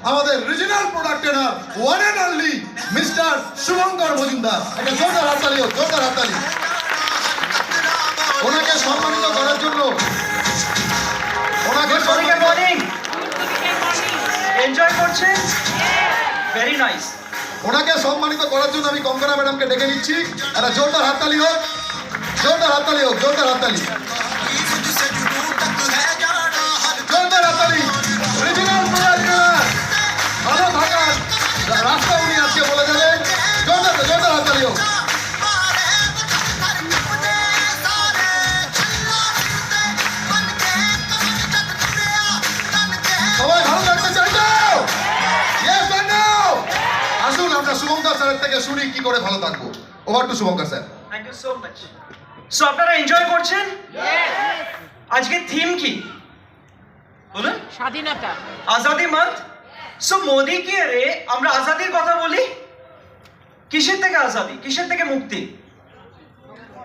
আমাদের regional product trainer one and only mister Shubhankar Majumdar. একটা জোরদার হাততালি হোক, জোরদার হাততালি। ওনাকে সম্মানিত করার জন্য এনজয় করছেন, ভেরি নাইস। ওনাকে সম্মানিত করার জন্য আমি কঙ্কনা ম্যাডামকে ডেকে নিচ্ছি। একটা জোরদার হাততালি হোক, জোরদার হাততালি হোক, জোরদার হাততালি, জোরদার হাততালি। রিজিনাল প্রোডাক্ট ট্রেনার ভালো থাকার রাস্তা উনি আজকে বলে যাবেন। জোরদার জোরদার হাততালি হোক। সবাই ভালো থাকতে চাই তো? Yes or no? আসুন আমরা শুভঙ্কর স্যারের থেকে শুনি কি করে ভালো থাকবো। Over to Shubhankar sir. Thank you so much. So আপনারা এনজয় করছেন? আজকে থিম কি বলুন? স্বাধীনতা, আজাদি মান্থ। সো মোদি কি রে আমরা আজাদির কথা বলি। কিসের থেকে আজাদি, কিসের থেকে মুক্তি?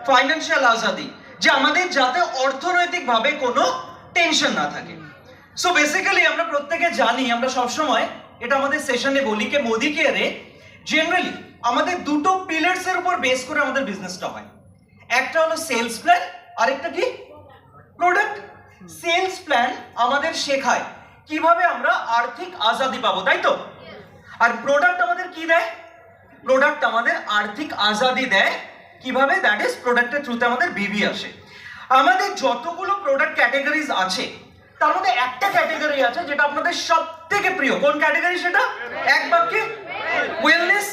ফাইন্যান্সিয়াল আজাদি, যে আমাদের যাতে অর্থনৈতিকভাবে কোনো টেনশন না থাকে। সো বেসিক্যালি আমরা প্রত্যেকে জানি, আমরা সবসময় এটা আমাদের সেশনে বলি যে মোদি কে রে জেনারেলি আমাদের দুটো পিলার্স এর উপর বেস করে আমাদের বিজনেসটা হয়। একটা হলো সেলস প্ল্যান, আরেকটা কি প্রোডাক্ট। সেলস প্ল্যান আমাদের শেখায় কিভাবে আমরা আর্থিক আজাদি পাবো, তাই তো? আর প্রোডাক্ট আমাদের কি দেয়? প্রোডাক্ট আমাদের আর্থিক আজাদি দেয় কিভাবে? দ্যাট ইজ প্রোডাক্টের থ্রুতে আমাদের বিবি আসে। আমাদের যতগুলো প্রোডাক্ট ক্যাটাগরিজ আছে তার মধ্যে একটা ক্যাটাগরি আছে যেটা আপনাদের সব থেকে প্রিয়। কোন ক্যাটাগরি সেটা? এক বাক্যে ওয়েলনেস,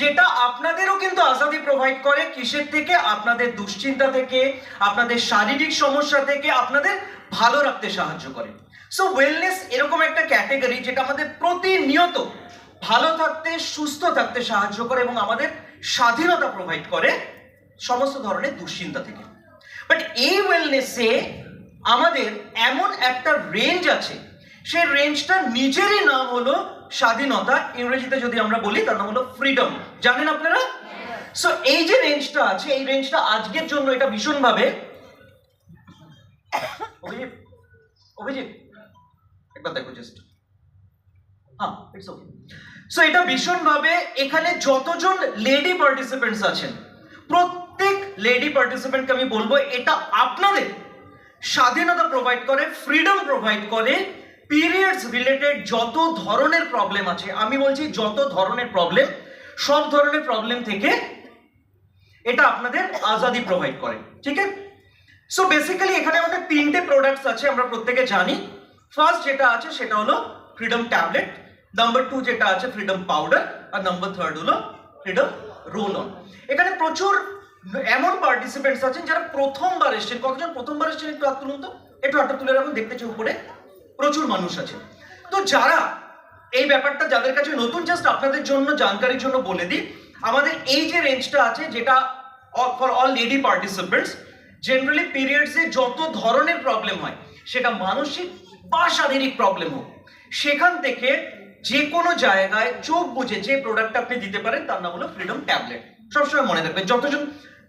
যেটা আপনাদেরও কিন্তু আজাদি প্রোভাইড করে। কিসের থেকে? আপনাদের দুশ্চিন্তা থেকে, আপনাদের শারীরিক সমস্যা থেকে আপনাদের ভালো রাখতে সাহায্য করে। সো ওয়েলনেস এরকম একটা ক্যাটাগরি যেটা আমাদের প্রতিনিয়ত ভালো থাকতে, সুস্থ থাকতে সাহায্য করে এবং আমাদের স্বাধীনতা প্রোভাইড করে সমস্ত ধরনের দুশ্চিন্তা থেকে। বাট এই ওয়েলনেসে আমাদের এমন একটা রেঞ্জ আছে, সেই রেঞ্জটা নিজেরই নাম হলো স্বাধীনতা। ইংরেজিতে যদি আমরা বলি তার নাম হলো ফ্রিডম। জানেন আপনারা? সো এই যে রেঞ্জটা আছে, এই রেঞ্জটা আজকের জন্য এটা ভীষণভাবে অভিজিৎ অভিজিৎ একবার দেখো জাস্ট। হ্যাঁ, ইটস ওকে। সো এটা ভীষণভাবে এখানে যতজন লেডি পার্টিসিপেন্টস আছেন, প্রত্যেক লেডি পার্টিসিপেন্টকে আমি বলবো এটা আপনাদের স্বাধীনতা প্রোভাইড করে, ফ্রিডম প্রোভাইড করে। পিরিয়ডস রিলেটেড যত ধরনের প্রবলেম আছে, আমি বলছি যত ধরনের প্রবলেম, সব ধরনের প্রবলেম থেকে এটা আপনাদের আজাদি প্রোভাইড করে। ঠিক আছে? সো বেসিক্যালি এখানে আমাদের তিনটে প্রোডাক্টস আছে, আমরা প্রত্যেকে জানি। ফার্স্ট যেটা আছে সেটা হলো ফ্রিডম ট্যাবলেট, নাম্বার 2 যেটা আছে ফ্রিডম পাউডার, আর নাম্বার 3 হলো ফ্রিডম রোল অন। এখানে প্রচুর এমন পার্টিসিপেন্টস আছেন যারা প্রথমবার এসেছেন। কতজন প্রথমবার এসেছেন একটু হাত তুলুন তো, একটু হাতটা তুলে রাখুন, দেখতেছি উপরে প্রচুর মানুষ আছে। তো যারা এই ব্যাপারটা যাদের কাছে নতুন, জাস্ট আপনাদের জন্য জানকারির জন্য বলে দিই, আমাদের এই যে রেঞ্জটা আছে যেটা for all lady participants, generally পিরিয়ডসে যত ধরনের প্রবলেম হয়, সেটা মানসিক বা শারীরিক প্রবলেম হোক, সেখান থেকে যে কোনো জায়গায় চোখ বুঝে যে প্রোডাক্টটা আপনি দিতে পারেন তার নাম হলো ফ্রিডম ট্যাবলেট। সবসময় মনে রাখবেন যতজন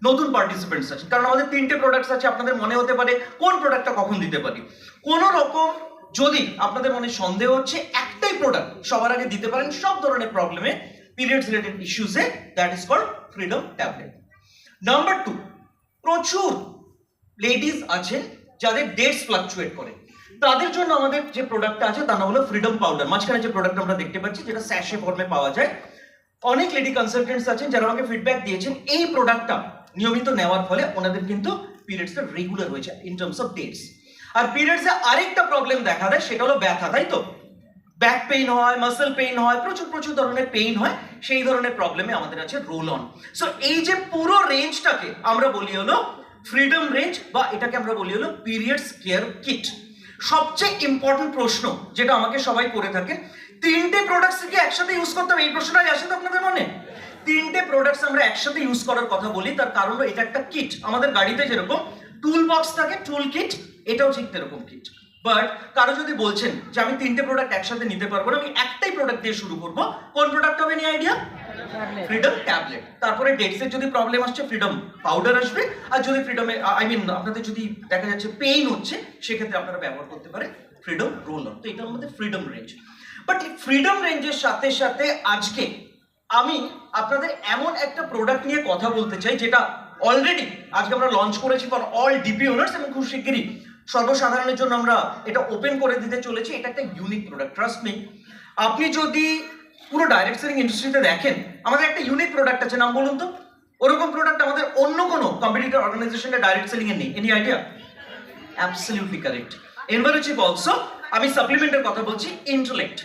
নতুন পার্টিসিপেন্টস আছে, কারণ আমাদের তিনটে প্রোডাক্টস আছে, আপনাদের মনে হতে পারে কোন প্রোডাক্টটা কখন দিতে পারি। কোনো রকম যদি আপনাদের মনে সন্দেহ হচ্ছে, একটাই প্রোডাক্ট সবার আগে দিতে পারেন সব ধরনের প্রবলেমে, পিরিয়ডস রিলেটেড ইস্যুসে, that is called freedom tablet. Number 2, প্রচুর লেডিজ আছে যাদের ডেটস ফ্লাকচুয়েট করে, তাদের জন্য আমাদের যে প্রোডাক্টটা আছে তার নাম হলো ফ্রিডম পাউডার। মাঝখানে যে প্রোডাক্ট আমরা দেখতে পাচ্ছি যেটা স্যাশে ফর্মে পাওয়া যায়, অনেক লেডি কনসালটেন্টস আছেন যারা আমাকে ফিডব্যাক দিয়েছেন এই প্রোডাক্টটা নিয়মিত নেওয়ার ফলে ওনাদের কিন্তু পিরিয়ডসটা রেগুলার হয়েছে ইন টার্মস অফ ডেটস। আর পিরিয়ডসে আরেকটা প্রবলেম দেখা দেয়, সেটা হলো ব্যথা, তাই তো? ব্যাক পেইন হয়, মাসল পেইন হয়, প্রচুর প্রচুর ধরনের পেইন হয়, সেই ধরনের প্রবলেমে আমাদের আছে রোল অন। সো এই যে পুরো রেঞ্জটাকে আমরা বলি হলো ফ্রিডম রেঞ্জ, বা এটাকে আমরা বলি হলো পিরিয়ডস কেয়ার কিট। সবচেয়ে ইম্পর্টেন্ট প্রশ্ন যেটা আমাকে সবাই করে থাকে, তিনটে প্রোডাক্টস কি একসাথে ইউজ করতে হবে? এই প্রশ্নটাই আসে তো আপনাদের মনে? তিনটে প্রোডাক্টস আমরা একসাথে ইউজ করার কথা বলি, তার কারণ হলো এটা একটা কিট। আমাদের গাড়িতে যেরকম টুল বক্স থাকে, টুল কিট, এটাও ঠিক এরকম কিট। বাট কারো যদি বলছেন যে আমি তিনটে প্রোডাক্ট একসাথে নিতে পারবো না, আমি একটাই প্রোডাক্ট দিয়ে শুরু করবো, কোন প্রোডাক্ট হবে নি আইডিয়া? Freedom tablet. তারপরে ডেটসের যদি প্রবলেম আসছে ফ্রিডম পাউডার আসবে, আর যদি ফ্রিডমে আপনাদের যদি দেখা যাচ্ছে পেইন হচ্ছে, সেক্ষেত্রে আপনারা ব্যবহার করতে পারেন ফ্রিডম রোল অন। তো এটা আমাদের ফ্রিডম রেঞ্জ। বাট ফ্রিডম রেঞ্জের সাথে সাথে আজকে আমি আপনাদের এমন একটা প্রোডাক্ট নিয়ে কথা বলতে চাই যেটা অলরেডি আজকে আমরা লঞ্চ করেছি ফর অল ডিপি ওনার্স এবং খুব শিগগিরই সর্বসাধারণের জন্য আমরা এটা ওপেন করে দিতে চলেছি। এটা একটা ইউনিক প্রোডাক্ট, ট্রাস্ট মি। আপনি যদি পুরো ডাইরেক্ট সেলিং ইন্ডাস্ট্রিতে দেখেন, আমাদের একটা ইউনিক প্রোডাক্ট আছে, নাম বলুন তো। ওরকম প্রোডাক্ট আমাদের অন্য কোনো কম্পিটিটর অর্গানাইজেশনে ডাইরেক্ট সেলিং এর নেই। Any idea? Absolutely correct. এনভারচিপ অলসো, আমি সাপ্লিমেন্টের কথা বলছি, ইন্টেলেক্ট।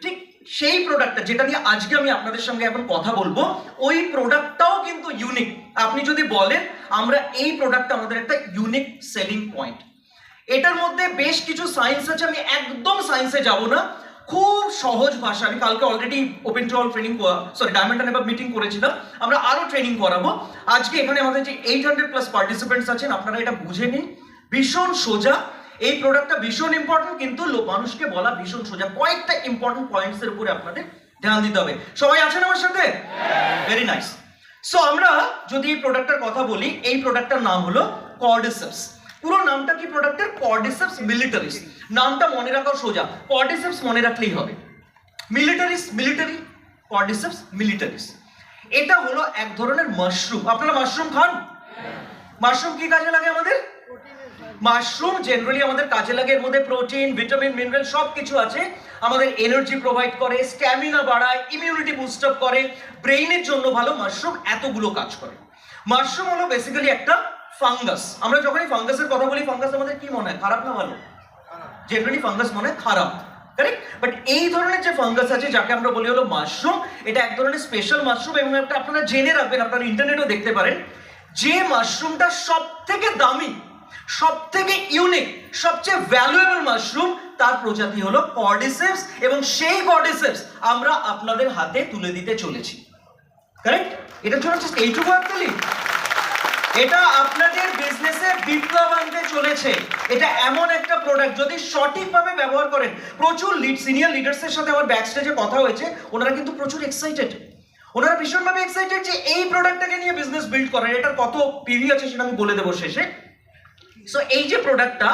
ঠিক সেই প্রোডাক্টটা যেটা নিয়ে আজকে আমি আপনাদের সঙ্গে এখন কথা বলবো, ওই প্রোডাক্টটাও কিন্তু ইউনিক। আপনি যদি বলেন আমরা এই প্রোডাক্টটা আমাদের একটা ইউনিক সেলিং পয়েন্ট। এটার মধ্যে বেশ কিছু সায়েন্স আছে, আমি একদম সায়েন্সে যাব না, খুব সহজ ভাষা। আমি কালকে already open to all training diamond and above meeting করেছিলাম, আমরা আরো ট্রেনিং করাবো। আজকে এখানে আমাদের যে 800+ পার্টিসিপেন্টস আছেন, আপনারা এটা বুঝে নিন। ভীষণ সোজা এই প্রোডাক্টটা, ভীষণ ইম্পর্টেন্ট, কিন্তু মানুষকে বলা ভীষণ সোজা। কয়েকটা ইম্পর্টেন্ট পয়েন্টস এর উপরে আপনাদের ধ্যান দিতে হবে। সবাই আছেন আমার সাথে? Very nice. সো আমরা যদি এই প্রোডাক্টটার কথা বলি, এই প্রোডাক্টটার নাম হলো কর্ডিসেপস। পুরো নামটা কি প্রোডাক্টের? কর্ডিসেপস মিলিটারিস। নামটা মনে রাখাও সোজা, কর্ডিসেপস মনে রাখলেই হবে। মিলিটারিস, মিলিটারি, কর্ডিসেপস মিলিটারিস। এটা হলো এক ধরনের মাশরুম। আপনারা মাশরুম খান? মাশরুম কি কাজে লাগে আমাদের? মাশরুম জেনারেলি আমাদের কাজে লাগে, এর মধ্যে প্রোটিন, ভিটামিন, মিনারেল সব কিছু আছে। আমাদের এনার্জি প্রোভাইড করে, স্ট্যামিনা বাড়ায়, ইমিউনিটি বুস্ট আপ করে, ব্রেইনের জন্য ভালো। মাশরুম এতগুলো কাজ করে। মাশরুম হলো বেসিক্যালি একটা ফাঙ্গাস। আমরা যখনই ফাঙ্গাসের কথা বলি, ফাঙ্গাস আমাদের কি মনে হয়? খারাপ না ভালো? জেনারেলি ফাঙ্গাস মনে হয় খারাপ, কারেক্ট? বাট এই ধরনের যে ফাঙ্গাস আছে যাকে আমরা বলি হলো মাশরুম, এটা এক ধরনের স্পেশাল মাশরুম। এবং একটা আপনারা জেনে রাখবেন, আপনারা ইন্টারনেটেও দেখতে পারেন, যে মাশরুমটা সব থেকে দামি, সব থেকে ইউনিক, সবচেয়ে ভ্যালুয়েবল মাশরুম, তার প্রজাতি হলো কর্ডিসেপস। এবং সেই কর্ডিসেপস আমরা আপনাদের হাতে তুলে দিতে চলেছি, কারেক্ট? এটার জন্য জাস্ট এইটুকু একচুয়ালি এটা আপনাদের বিজনেসে বিপ্লব আনতে চলেছে। এটা এমন একটা প্রোডাক্ট, যদি সঠিকভাবে ব্যবহার করেন। প্রচুর সিনিয়র লিডার্সের সাথে আমার ব্যাক স্টেজে কথা হয়েছে, ওনারা কিন্তু প্রচুর এক্সাইটেড, ওনারা ভীষণভাবে এক্সাইটেড যে এই প্রোডাক্টটাকে নিয়ে বিজনেস বিল্ড করেন। এটার কত পিভি আছে সেটা আমি বলে দেবো শেষে। সো এই যে প্রোডাক্টটা,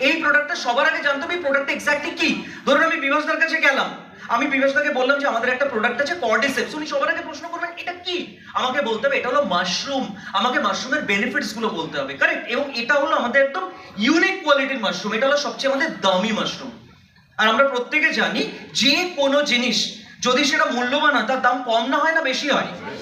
এই প্রোডাক্টটা সবার আগে জানতে হবে এই প্রোডাক্টটা এক্স্যাক্টলি কি। ধরুন আমি বিভাসদার কাছে গেলাম, আমি বিভাসদাকে বললাম যে আমাদের একটা প্রোডাক্ট আছে কর্ডিসেপস। উনি সবার আগে প্রশ্ন করবেন এটা কি, আমাকে বলতে হবে এটা হলো মাশরুম, আমাকে মাশরুমের বেনিফিটস গুলো বলতে হবে, কারেক্ট? এবং এটা হলো আমাদের একদম ইউনিক কোয়ালিটির মাশরুম, এটা হলো সবচেয়ে আমাদের দামি মাশরুম। আর আমরা প্রত্যেকে জানি যে কোনো জিনিস যদি সেটা মূল্যবান হয়, তার দাম কম না হয় না বেশি হয়?